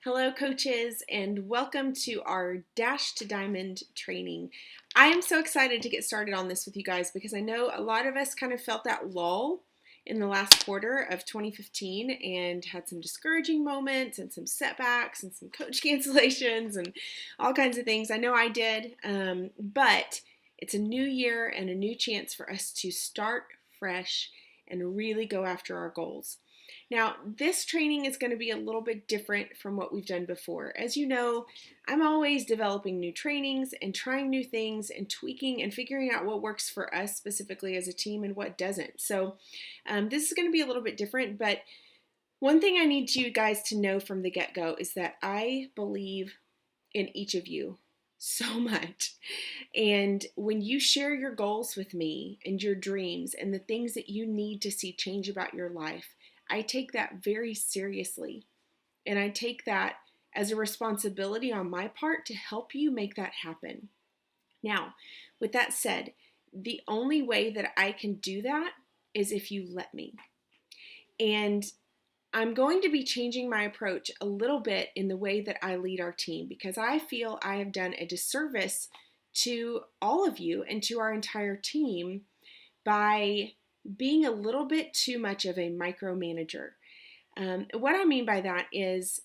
Hello, coaches, and welcome to our Dash to Diamond training. I am so excited to get started on this with you guys because I know a lot of us kind of felt that lull in the last quarter of 2015 and had some discouraging moments and some setbacks and some coach cancellations and all kinds of things. I know I did, but it's a new year and a new chance for us to start fresh and really go after our goals. Now, this training is going to be a little bit different from what we've done before. As you know, I'm always developing new trainings and trying new things and tweaking and figuring out what works for us specifically as a team and what doesn't. So this is going to be a little bit different, but one thing I need you guys to know from the get-go is that I believe in each of you so much. And when you share your goals with me and your dreams and the things that you need to see change about your life, I take that very seriously. And I take that as a responsibility on my part to help you make that happen. Now, with that said, the only way that I can do that is if you let me. And I'm going to be changing my approach a little bit in the way that I lead our team because I feel I have done a disservice to all of you and to our entire team by being a little bit too much of a micromanager. What I mean by that is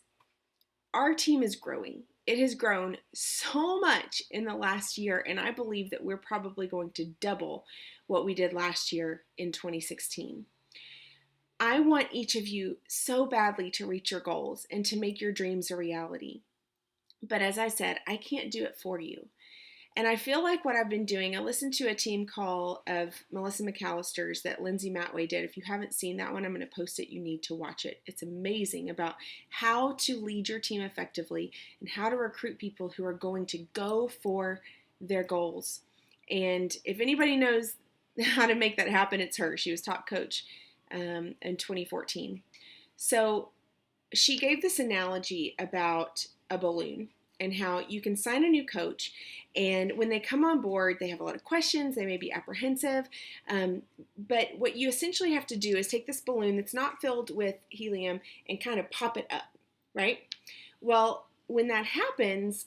our team is growing. It has grown so much in the last year, and I believe that we're probably going to double what we did last year in 2016. I want each of you so badly to reach your goals and to make your dreams a reality. But as I said, I can't do it for you. And I feel like what I've been doing, I listened to a team call of Melissa McAllister's that Lindsay Matway did. If you haven't seen that one, I'm going to post it. You need to watch it. It's amazing about how to lead your team effectively and how to recruit people who are going to go for their goals. And if anybody knows how to make that happen, it's her. She was top coach in 2014. So she gave this analogy about a balloon and how you can sign a new coach, and when they come on board, they have a lot of questions, they may be apprehensive, but what you essentially have to do is take this balloon that's not filled with helium and kind of pop it up, right? Well, when that happens,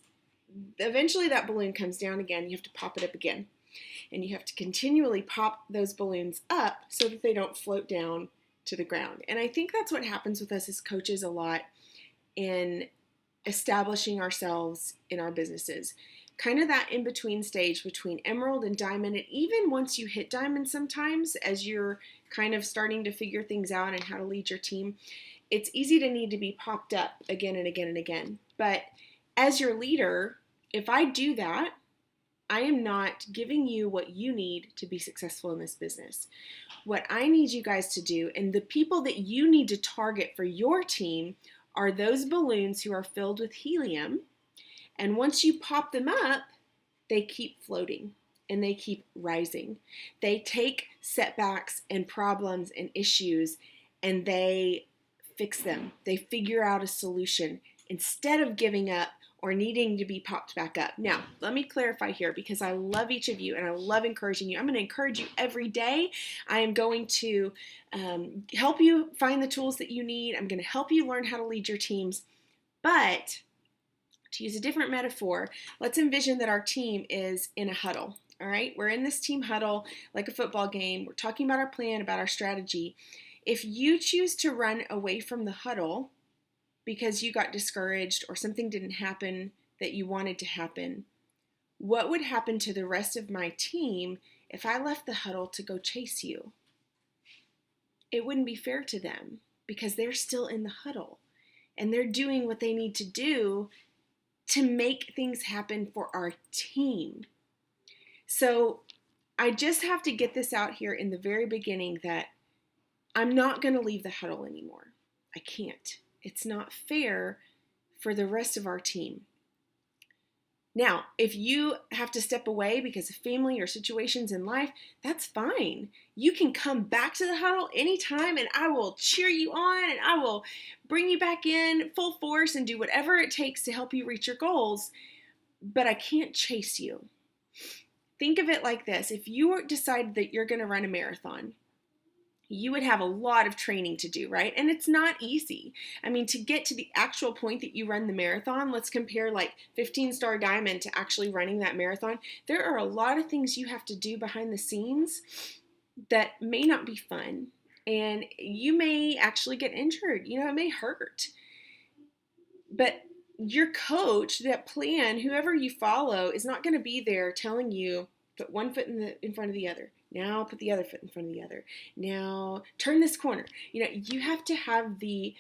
eventually that balloon comes down again, you have to pop it up again, and you have to continually pop those balloons up so that they don't float down to the ground. And I think that's what happens with us as coaches a lot in establishing ourselves in our businesses. Kind of that in-between stage between emerald and diamond, and even once you hit diamond sometimes, as you're kind of starting to figure things out and how to lead your team, it's easy to need to be popped up again and again and again. But as your leader, if I do that, I am not giving you what you need to be successful in this business. What I need you guys to do, and the people that you need to target for your team, are those balloons who are filled with helium, and once you pop them up, they keep floating and they keep rising. They take setbacks and problems and issues and they fix them. They figure out a solution instead of giving up or needing to be popped back up. Now, let me clarify here because I love each of you and I love encouraging you. I'm going to encourage you every day. I am going to help you find the tools that you need. I'm going to help you learn how to lead your teams. But to use a different metaphor, let's envision that our team is in a huddle. All right, we're in this team huddle like a football game. We're talking about our plan, about our strategy. If you choose to run away from the huddle because you got discouraged or something didn't happen that you wanted to happen, what would happen to the rest of my team if I left the huddle to go chase you? It wouldn't be fair to them because they're still in the huddle and they're doing what they need to do to make things happen for our team. So I just have to get this out here in the very beginning that I'm not going to leave the huddle anymore. I can't. It's not fair for the rest of our team. Now, if you have to step away because of family or situations in life, that's fine. You can come back to the huddle anytime and I will cheer you on and I will bring you back in full force and do whatever it takes to help you reach your goals, but I can't chase you. Think of it like this. If you decide that you're going to run a marathon, you would have a lot of training to do, right? And it's not easy. I mean, to get to the actual point that you run the marathon, let's compare like 15 Star Diamond to actually running that marathon. There are a lot of things you have to do behind the scenes that may not be fun. And you may actually get injured. It may hurt. But your coach, that plan, whoever you follow, is not going to be there telling you, put one foot in front of the other. Now put the other foot in front of the other. Now turn this corner. You have to have the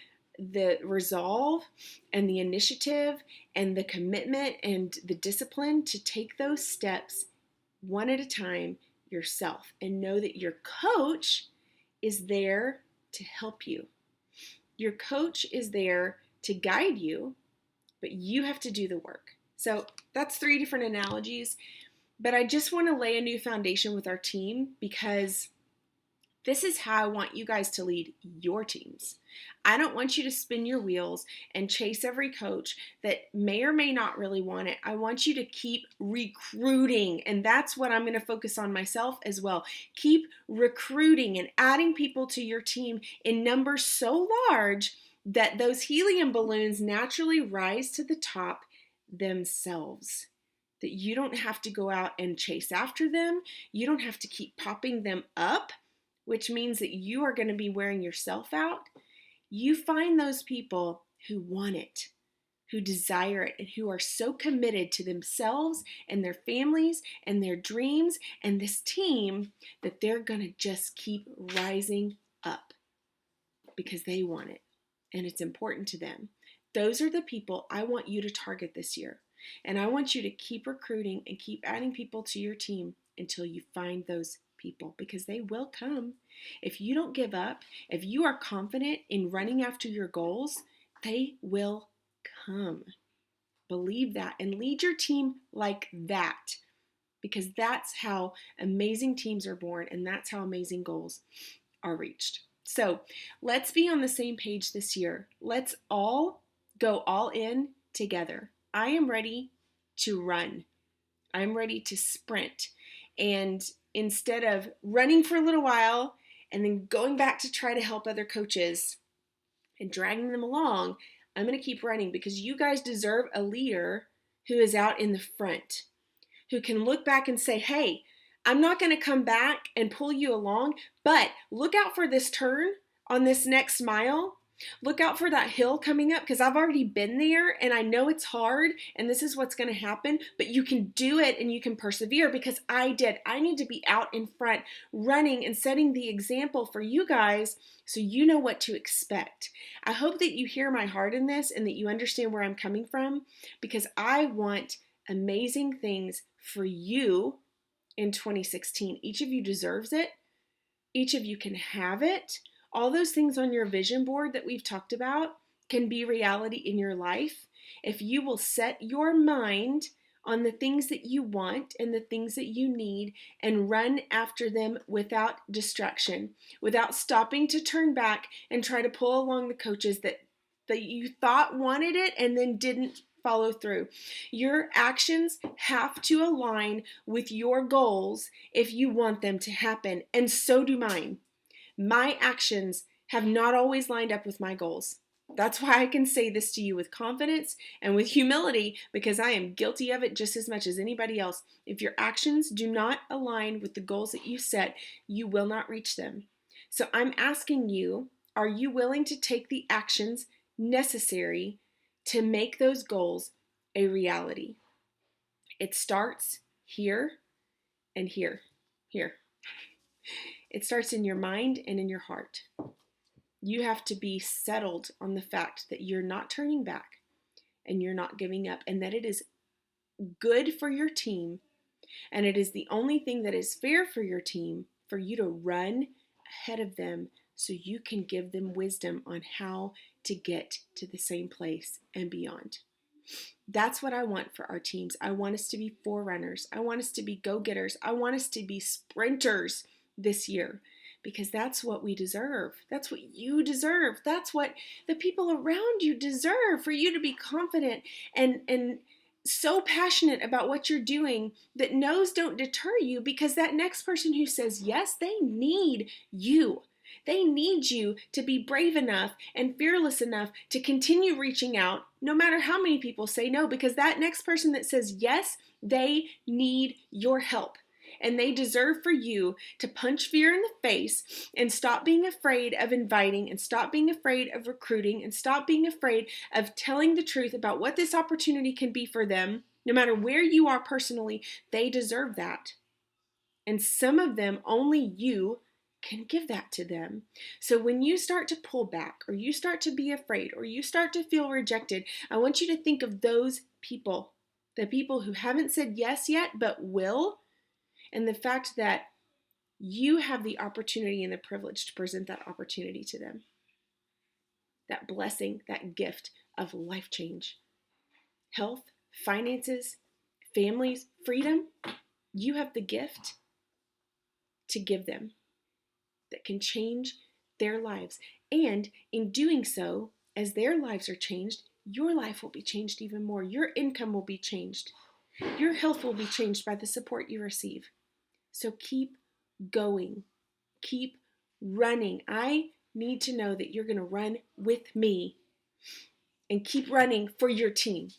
resolve and the initiative and the commitment and the discipline to take those steps one at a time yourself, and know that your coach is there to help you. Your coach is there to guide you, but you have to do the work. So that's 3 different analogies, but I just want to lay a new foundation with our team, because this is how I want you guys to lead your teams. I don't want you to spin your wheels and chase every coach that may or may not really want it. I want you to keep recruiting, and that's what I'm going to focus on myself as well. Keep recruiting and adding people to your team in numbers so large that those helium balloons naturally rise to the top themselves. That you don't have to go out and chase after them. You don't have to keep popping them up, which means that you are going to be wearing yourself out. You find those people who want it, who desire it, and who are so committed to themselves and their families and their dreams and this team that they're going to just keep rising up because they want it and it's important to them. Those are the people I want you to target this year. And I want you to keep recruiting and keep adding people to your team until you find those people, because they will come. If you don't give up, if you are confident in running after your goals, they will come. Believe that and lead your team like that, because that's how amazing teams are born and that's how amazing goals are reached. So let's be on the same page this year. Let's all go all in together. I am ready to run. I'm ready to sprint. And instead of running for a little while and then going back to try to help other coaches and dragging them along, I'm going to keep running, because you guys deserve a leader who is out in the front, who can look back and say, hey, I'm not going to come back and pull you along, but look out for this turn on this next mile. Look out for that hill coming up, because I've already been there and I know it's hard and this is what's going to happen, but you can do it and you can persevere, because I did. I need to be out in front running and setting the example for you guys so you know what to expect. I hope that you hear my heart in this and that you understand where I'm coming from, because I want amazing things for you in 2016. Each of you deserves it. Each of you can have it. All those things on your vision board that we've talked about can be reality in your life if you will set your mind on the things that you want and the things that you need and run after them without distraction, without stopping to turn back and try to pull along the coaches that you thought wanted it and then didn't follow through. Your actions have to align with your goals if you want them to happen, and so do mine. My actions have not always lined up with my goals. That's why I can say this to you with confidence and with humility, because I am guilty of it just as much as anybody else. If your actions do not align with the goals that you set, you will not reach them. So I'm asking you, are you willing to take the actions necessary to make those goals a reality? It starts here and here. It starts in your mind and in your heart. You have to be settled on the fact that you're not turning back and you're not giving up, and that it is good for your team and it is the only thing that is fair for your team for you to run ahead of them so you can give them wisdom on how to get to the same place and beyond. That's what I want for our teams. I want us to be forerunners. I want us to be go-getters. I want us to be sprinters this year, because that's what we deserve. That's what you deserve. That's what the people around you deserve, for you to be confident and so passionate about what you're doing that no's don't deter you, because that next person who says yes, they need you. They need you to be brave enough and fearless enough to continue reaching out no matter how many people say no, because that next person that says yes, they need your help. And they deserve for you to punch fear in the face and stop being afraid of inviting and stop being afraid of recruiting and stop being afraid of telling the truth about what this opportunity can be for them. No matter where you are personally, they deserve that. And some of them, only you can give that to them. So when you start to pull back or you start to be afraid or you start to feel rejected, I want you to think of those people, the people who haven't said yes yet but will, and the fact that you have the opportunity and the privilege to present that opportunity to them. That blessing, that gift of life change, health, finances, families, freedom. You have the gift to give them that can change their lives. And in doing so, as their lives are changed, your life will be changed even more. Your income will be changed. Your health will be changed by the support you receive. So keep going. Keep running. I need to know that you're going to run with me and keep running for your team.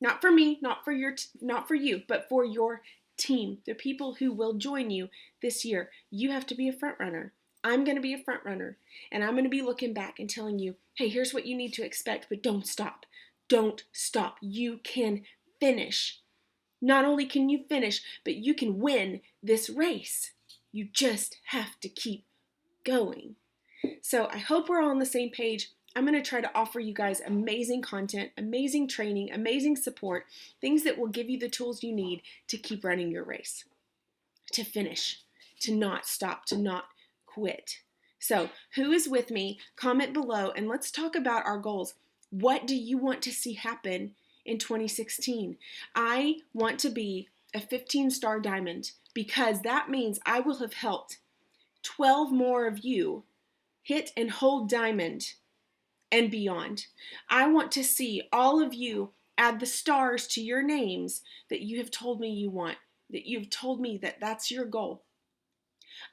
Not for me, not for you, but for your team, the people who will join you this year. You have to be a front runner. I'm going to be a front runner, and I'm going to be looking back and telling you, hey, here's what you need to expect, but don't stop. Don't stop. You can finish. Not only can you finish, but you can win this race. You just have to keep going. So I hope we're all on the same page. I'm going to try to offer you guys amazing content, amazing training, amazing support, things that will give you the tools you need to keep running your race, to finish, to not stop, to not quit. So who is with me? Comment below and let's talk about our goals. What do you want to see happen in 2016? I want to be a 15-star diamond because that means I will have helped 12 more of you hit and hold diamond and beyond. I want to see all of you add the stars to your names that you have told me you want, that you've told me that that's your goal.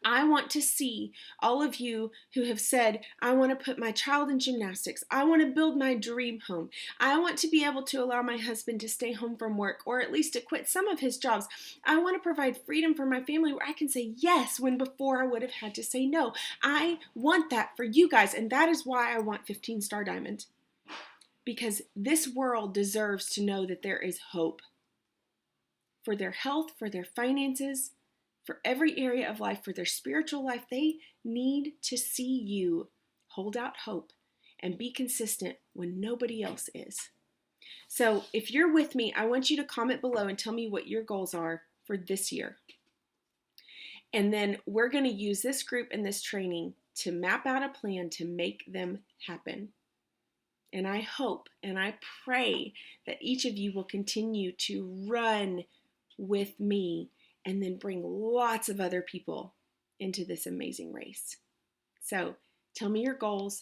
I want to see all of you who have said, I want to put my child in gymnastics. I want to build my dream home. I want to be able to allow my husband to stay home from work or at least to quit some of his jobs. I want to provide freedom for my family where I can say yes when before I would have had to say no. I want that for you guys, and that is why I want 15-star diamond. Because this world deserves to know that there is hope for their health, for their finances, for every area of life, for their spiritual life. They need to see you hold out hope and be consistent when nobody else is. So if you're with me, I want you to comment below and tell me what your goals are for this year. And then we're going to use this group and this training to map out a plan to make them happen. And I hope and I pray that each of you will continue to run with me and then bring lots of other people into this amazing race. So tell me your goals,